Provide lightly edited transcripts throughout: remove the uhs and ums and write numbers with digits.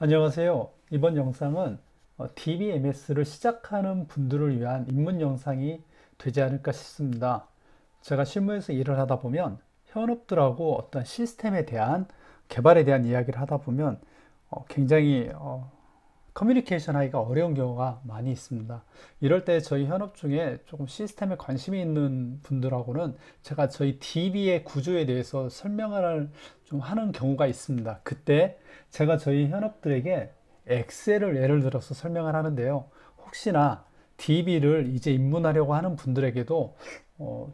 안녕하세요. 이번 영상은 DBMS를 시작하는 분들을 위한 입문 영상이 되지 않을까 싶습니다. 제가 실무에서 일을 하다 보면 현업들하고 어떤 시스템에 대한 개발에 대한 이야기를 하다 보면 굉장히 커뮤니케이션 하기가 어려운 경우가 많이 있습니다. 이럴 때 저희 현업 중에 조금 시스템에 관심이 있는 분들하고는 제가 저희 DB의 구조에 대해서 설명을 좀 하는 경우가 있습니다. 그때 제가 저희 현업들에게 엑셀을 예를 들어서 설명을 하는데요. 혹시나 DB를 이제 입문하려고 하는 분들에게도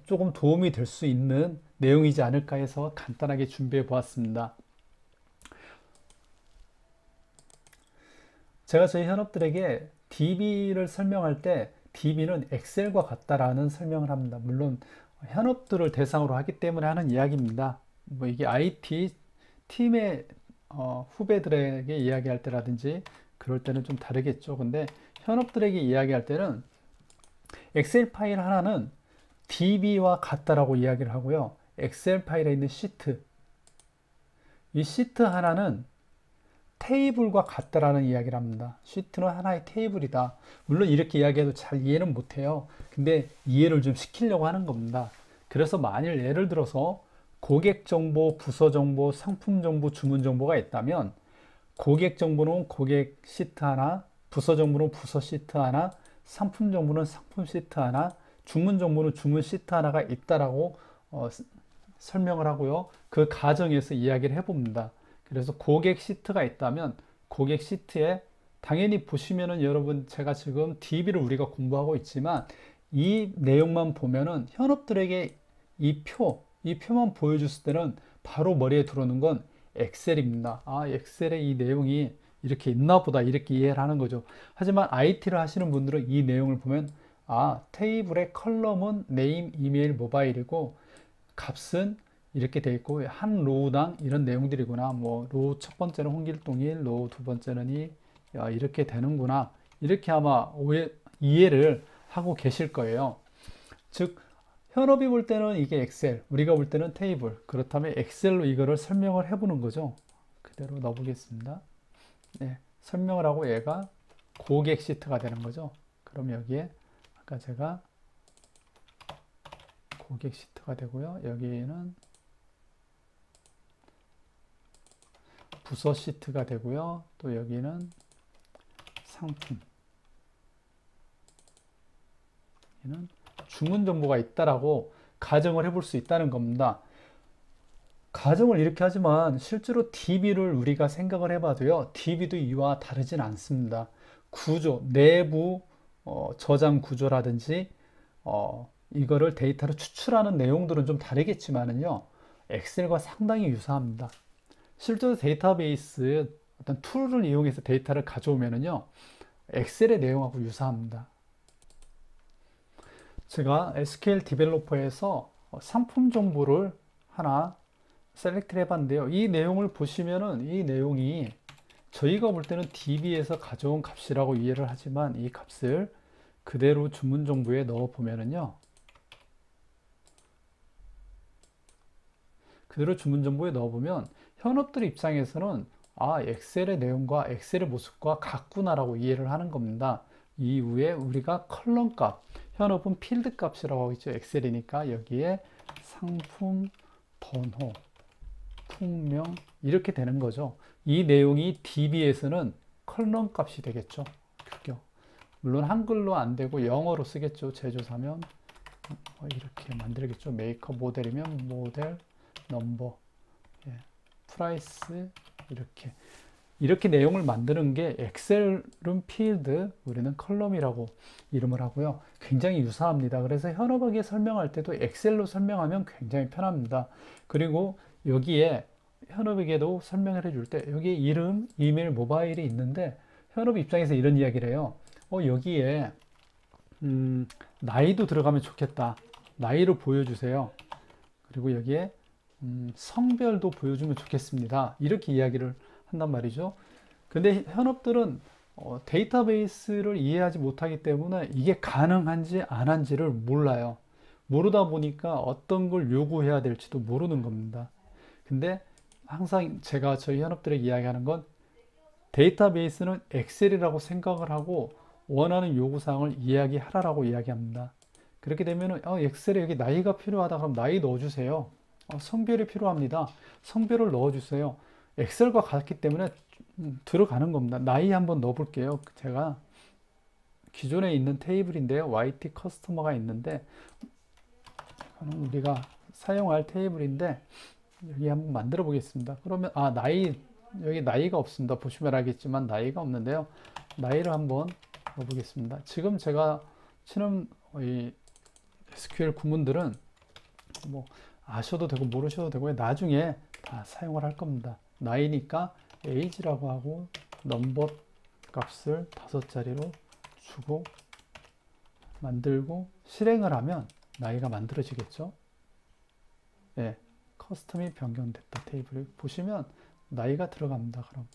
조금 도움이 될 수 있는 내용이지 않을까 해서 간단하게 준비해 보았습니다. 제가 저희 현업들에게 DB를 설명할 때 DB는 엑셀과 같다라는 설명을 합니다. 물론 현업들을 대상으로 하기 때문에 하는 이야기입니다. 뭐 이게 IT 팀의 후배들에게 이야기할 때라든지 그럴 때는 좀 다르겠죠. 근데 현업들에게 이야기할 때는 엑셀 파일 하나는 DB와 같다라고 이야기를 하고요. 엑셀 파일에 있는 시트, 이 시트 하나는 테이블과 같다라는 이야기를 합니다. 시트는 하나의 테이블이다. 물론 이렇게 이야기해도 잘 이해는 못해요. 근데 이해를 좀 시키려고 하는 겁니다. 그래서 만일 예를 들어서 고객 정보, 부서 정보, 상품 정보, 주문 정보가 있다면 고객 정보는 고객 시트 하나, 부서 정보는 부서 시트 하나, 상품 정보는 상품 시트 하나, 주문 정보는 주문 시트 하나가 있다라고 설명을 하고요. 그 가정에서 이야기를 해봅니다. 그래서 고객 시트가 있다면 고객 시트에 당연히 보시면은 여러분 제가 지금 DB를 우리가 공부하고 있지만 이 내용만 보면은 현업들에게 이 표만 보여줬을 때는 바로 머리에 들어오는 건 엑셀입니다. 아, 엑셀에 이 내용이 이렇게 있나 보다 이렇게 이해를 하는 거죠. 하지만 IT를 하시는 분들은 이 내용을 보면 아, 테이블의 컬럼은 네임, 이메일, 모바일이고 값은 이렇게 돼 있고 한 로우당 이런 내용들이구나. 뭐 로우 첫 번째는 홍길동일, 로우 두 번째는 이렇게 되는구나. 이렇게 아마 이해를 하고 계실 거예요. 즉 현업이 볼 때는 이게 엑셀, 우리가 볼 때는 테이블. 그렇다면 엑셀로 이거를 설명을 해보는 거죠. 그대로 넣어보겠습니다. 네, 설명을 하고 얘가 고객 시트가 되는 거죠. 그럼 여기에 아까 제가 고객 시트가 되고요. 여기는 부서 시트가 되고요. 또 여기는 상품, 여기는 주문 정보가 있다라고 가정을 해볼 수 있다는 겁니다. 가정을 이렇게 하지만 실제로 DB를 우리가 생각을 해봐도요. DB도 이와 다르진 않습니다. 구조, 내부 저장 구조라든지 이거를 데이터로 추출하는 내용들은 좀 다르겠지만은요. 엑셀과 상당히 유사합니다. 실제로 데이터베이스 어떤 툴을 이용해서 데이터를 가져오면은요, 엑셀의 내용하고 유사합니다. 제가 SQL 디벨로퍼에서 상품 정보를 하나 셀렉트를 해봤는데요. 이 내용을 보시면은 이 내용이 저희가 볼 때는 DB에서 가져온 값이라고 이해를 하지만 이 값을 그대로 주문 정보에 넣어 보면은요, 그대로 주문 정보에 넣어보면 현업들 입장에서는 아, 엑셀의 내용과 엑셀의 모습과 같구나라고 이해를 하는 겁니다. 이후에 우리가 컬럼 값, 현업은 필드 값이라고 하겠죠. 엑셀이니까 여기에 상품 번호, 품명 이렇게 되는 거죠. 이 내용이 DB에서는 컬럼 값이 되겠죠. 규격. 물론 한글로 안 되고 영어로 쓰겠죠. 제조사면 이렇게 만들겠죠. 메이커 모델이면 모델 넘버, 예, 프라이스 이렇게 내용을 만드는 게 엑셀은 필드, 우리는 컬럼이라고 이름을 하고요. 굉장히 유사합니다. 그래서 현업에게 설명할 때도 엑셀로 설명하면 굉장히 편합니다. 그리고 여기에 현업에게도 설명을 해줄 때 여기에 이름, 이메일, 모바일이 있는데 현업 입장에서 이런 이야기를 해요. 여기에 나이도 들어가면 좋겠다. 나이를 보여주세요. 그리고 여기에 성별도 보여주면 좋겠습니다. 이렇게 이야기를 한단 말이죠. 근데 현업들은 데이터베이스를 이해하지 못하기 때문에 이게 가능한지 안 한지를 몰라요. 모르다 보니까 어떤 걸 요구해야 될지도 모르는 겁니다. 근데 항상 제가 저희 현업들에게 이야기하는 건 데이터베이스는 엑셀이라고 생각을 하고 원하는 요구사항을 이야기하라라고 이야기합니다. 그렇게 되면 엑셀에 여기 나이가 필요하다 그럼 나이 넣어주세요. 성별이 필요합니다. 성별을 넣어주세요. 엑셀과 같기 때문에 들어가는 겁니다. 나이 한번 넣어볼게요. 제가 기존에 있는 테이블인데요. YT 커스터머가 있는데 우리가 사용할 테이블인데 여기 한번 만들어 보겠습니다. 그러면 나이 여기 나이가 없습니다. 보시면 알겠지만 나이가 없는데요. 나이를 한번 넣어보겠습니다. 지금 제가 치는 이 SQL 구문들은 뭐 아셔도 되고 모르셔도 되고 나중에 다 사용을 할 겁니다. 나이니까 age라고 하고 넘버 값을 5자리로 주고 만들고 실행을 하면 나이가 만들어지겠죠. 예, 커스텀이 변경됐다. 테이블에 보시면 나이가 들어갑니다. 그럼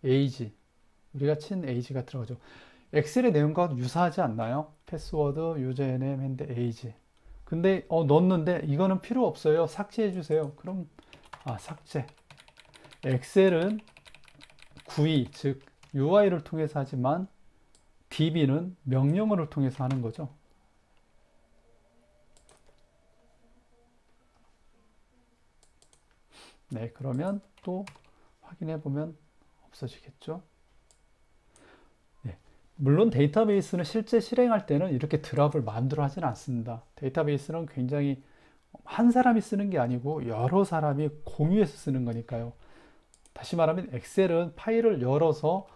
age 우리가 친 age가 들어가죠. 엑셀의 내용과 유사하지 않나요? 패스워드 유저 name 핸드 age 근데 넣었는데 이거는 필요 없어요. 삭제해 주세요. 그럼 삭제. 엑셀은 GUI 즉 UI를 통해서 하지만 DB는 명령어를 통해서 하는 거죠. 네, 그러면 또 확인해 보면 없어지겠죠. 네, 물론 데이터베이스는 실제 실행할 때는 이렇게 드랍을 마음대로 하지는 않습니다. 데이터베이스는 굉장히 한 사람이 쓰는 게 아니고 여러 사람이 공유해서 쓰는 거니까요. 다시 말하면 엑셀은 파일을 열어서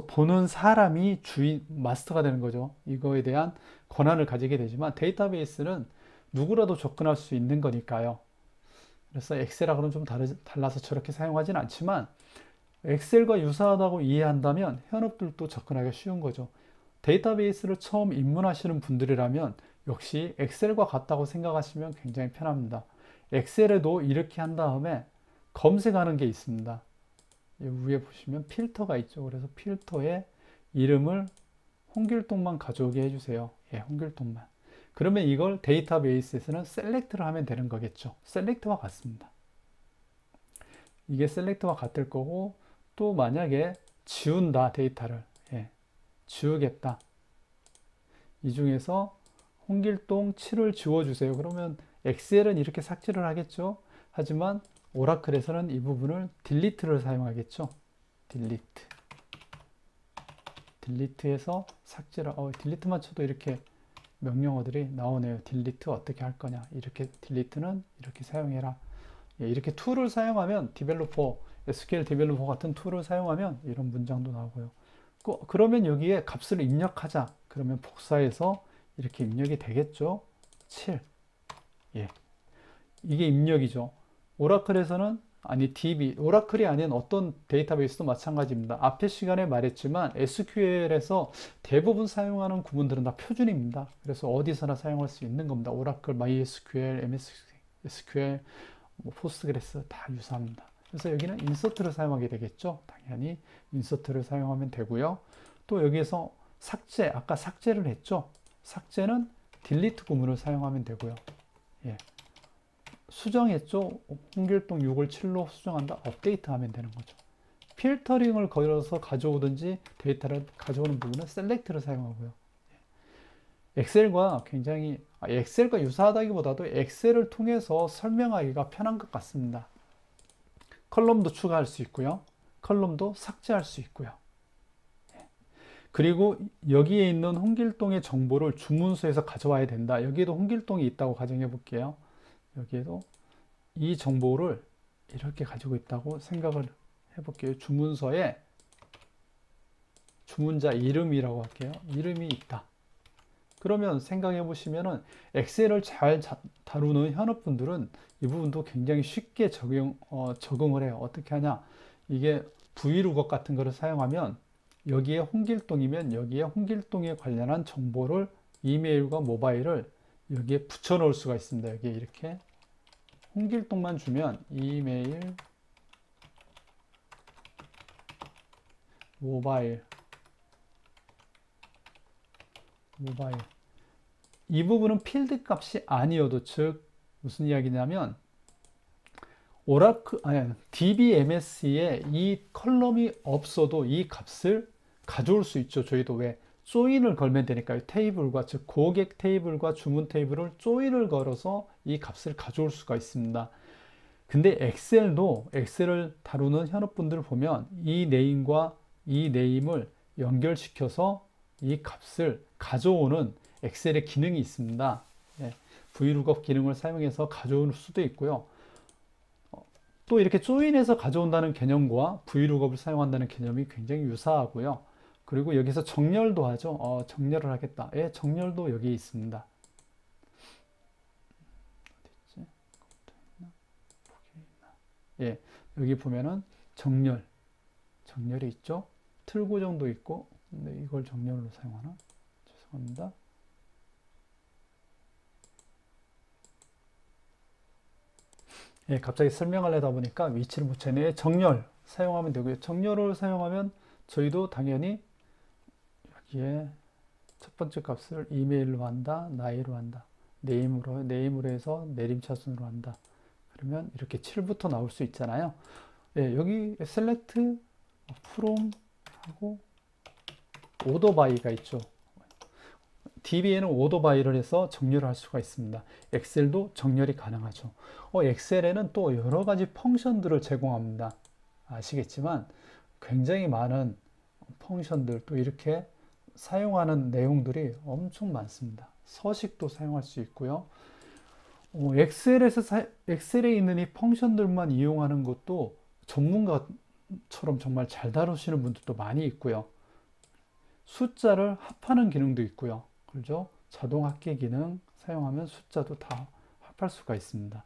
보는 사람이 주인, 마스터가 되는 거죠. 이거에 대한 권한을 가지게 되지만 데이터베이스는 누구라도 접근할 수 있는 거니까요. 그래서 엑셀하고는 좀 달라서 저렇게 사용하지는 않지만 엑셀과 유사하다고 이해한다면 현업들도 접근하기가 쉬운 거죠. 데이터베이스를 처음 입문하시는 분들이라면 역시 엑셀과 같다고 생각하시면 굉장히 편합니다. 엑셀에도 이렇게 한 다음에 검색하는 게 있습니다. 위에 보시면 필터가 있죠. 그래서 필터에 이름을 홍길동만 가져오게 해주세요. 예, 홍길동만. 그러면 이걸 데이터베이스에서는 셀렉트를 하면 되는 거겠죠. 셀렉트와 같습니다. 이게 셀렉트와 같을 거고 또 만약에 지운다 데이터를 지우겠다. 이 중에서 홍길동 7을 지워주세요. 그러면 엑셀은 이렇게 삭제를 하겠죠. 하지만 오라클에서는 이 부분을 딜리트를 사용하겠죠. 딜리트에서 삭제를 딜리트만 쳐도 이렇게 명령어들이 나오네요. 딜리트 어떻게 할 거냐. 이렇게 딜리트는 이렇게 사용해라. 이렇게 툴을 사용하면 SQL 디벨로퍼 같은 툴을 사용하면 이런 문장도 나오고요. 그러면 여기에 값을 입력하자. 그러면 복사해서 이렇게 입력이 되겠죠. 7. 예. 이게 입력이죠. 오라클에서는 DB, 오라클이 아닌 어떤 데이터베이스도 마찬가지입니다. 앞에 시간에 말했지만 SQL에서 대부분 사용하는 구문들은 다 표준입니다. 그래서 어디서나 사용할 수 있는 겁니다. 오라클, MySQL, MSSQL, 포스트그레스 다 유사합니다. 그래서 여기는 인서트를 사용하게 되겠죠. 당연히 인서트를 사용하면 되고요. 또 여기에서 삭제, 아까 삭제를 했죠. 삭제는 딜리트 구문을 사용하면 되고요. 예. 수정했죠. 홍길동 6을 7로 수정한다. 업데이트 하면 되는 거죠. 필터링을 걸어서 가져오든지 데이터를 가져오는 부분은 셀렉트를 사용하고요. 엑셀과 굉장히 엑셀과 유사하다기보다도 엑셀을 통해서 설명하기가 편한 것 같습니다. 컬럼도 추가할 수 있고요. 컬럼도 삭제할 수 있고요. 그리고 여기에 있는 홍길동의 정보를 주문서에서 가져와야 된다. 여기에도 홍길동이 있다고 가정해 볼게요. 여기에도 이 정보를 이렇게 가지고 있다고 생각을 해볼게요. 주문서에 주문자 이름이라고 할게요. 이름이 있다. 그러면 생각해 보시면은 엑셀을 잘 다루는 현업분들은 이 부분도 굉장히 쉽게 적응을 해요. 어떻게 하냐? 이게 브이루거 같은 거를 사용하면 여기에 홍길동이면 여기에 홍길동에 관련한 정보를 이메일과 모바일을 여기에 붙여 놓을 수가 있습니다. 여기에 이렇게 홍길동만 주면 이메일, 모바일 이 부분은 필드 값이 아니어도 즉 무슨 이야기냐면 오라클, 아니, DBMS에 이 컬럼이 없어도 이 값을 가져올 수 있죠. 저희도 왜 조인을 걸면 되니까요. 테이블과, 즉 고객 테이블과 주문 테이블을 조인을 걸어서 이 값을 가져올 수가 있습니다. 근데 엑셀을 다루는 현업분들 보면 이 네임과 이 네임을 연결시켜서 이 값을 가져오는 엑셀의 기능이 있습니다. 예, VLOOKUP 기능을 사용해서 가져올 수도 있고요. 또 이렇게 조인해서 가져온다는 개념과 VLOOKUP을 사용한다는 개념이 굉장히 유사하고요. 그리고 여기서 정렬도 하죠. 정렬을 하겠다. 예, 정렬도 여기 있습니다. 어디 있지? 예, 여기 보면은 정렬이 있죠. 틀 고정도 있고, 근데 이걸 정렬로 사용하나? 죄송합니다. 예, 갑자기 설명하려다 보니까 위치를 못 찾네. 정렬 사용하면 되고요. 정렬을 사용하면 저희도 당연히 여기에 첫 번째 값을 이메일로 한다, 나이로 한다, 네임으로 해서 내림차순으로 한다. 그러면 이렇게 7부터 나올 수 있잖아요. 예, 여기 select from 하고 order by가 있죠. DB에는 order by를 해서 정렬을 할 수가 있습니다. 엑셀도 정렬이 가능하죠. 엑셀에는 또 여러 가지 펑션들을 제공합니다. 아시겠지만 굉장히 많은 펑션들 또 이렇게 사용하는 내용들이 엄청 많습니다. 서식도 사용할 수 있고요. 엑셀에 있는 이 펑션들만 이용하는 것도 전문가처럼 정말 잘 다루시는 분들도 많이 있고요. 숫자를 합하는 기능도 있고요. 그렇죠? 자동 합계 기능 사용하면 숫자도 다 합할 수가 있습니다.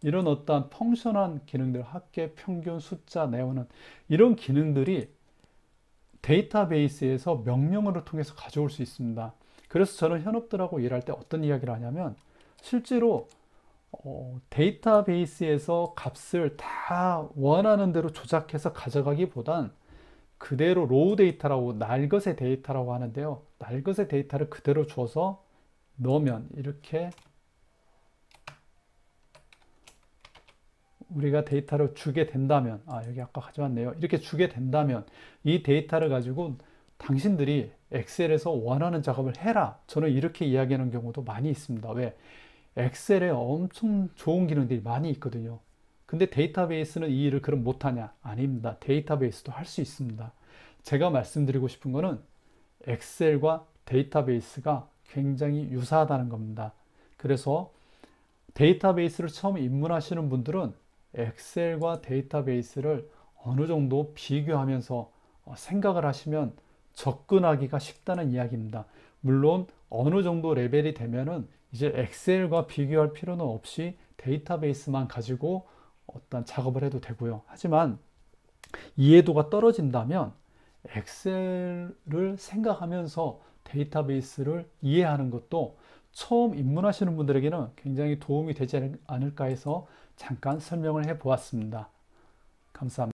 이런 어떠한 펑션한 기능들, 합계, 평균, 숫자 내오는 이런 기능들이 데이터베이스에서 명령어를 통해서 가져올 수 있습니다. 그래서 저는 현업들하고 일할 때 어떤 이야기를 하냐면 실제로 데이터베이스에서 값을 다 원하는 대로 조작해서 가져가기보단 그대로 로우 데이터라고 날것의 데이터라고 하는데요. 날것의 데이터를 그대로 줘서 넣으면 이렇게 우리가 데이터를 주게 된다면 여기 아까 가져왔네요. 이렇게 주게 된다면 이 데이터를 가지고 당신들이 엑셀에서 원하는 작업을 해라. 저는 이렇게 이야기하는 경우도 많이 있습니다. 왜? 엑셀에 엄청 좋은 기능들이 많이 있거든요. 근데 데이터베이스는 이 일을 그럼 못하냐? 아닙니다. 데이터베이스도 할 수 있습니다. 제가 말씀드리고 싶은 거는 엑셀과 데이터베이스가 굉장히 유사하다는 겁니다. 그래서 데이터베이스를 처음 입문하시는 분들은 엑셀과 데이터베이스를 어느 정도 비교하면서 생각을 하시면 접근하기가 쉽다는 이야기입니다. 물론 어느 정도 레벨이 되면은 이제 엑셀과 비교할 필요는 없이 데이터베이스만 가지고 어떤 작업을 해도 되고요. 하지만 이해도가 떨어진다면 엑셀을 생각하면서 데이터베이스를 이해하는 것도 처음 입문하시는 분들에게는 굉장히 도움이 되지 않을까 해서 잠깐 설명을 해 보았습니다. 감사합니다.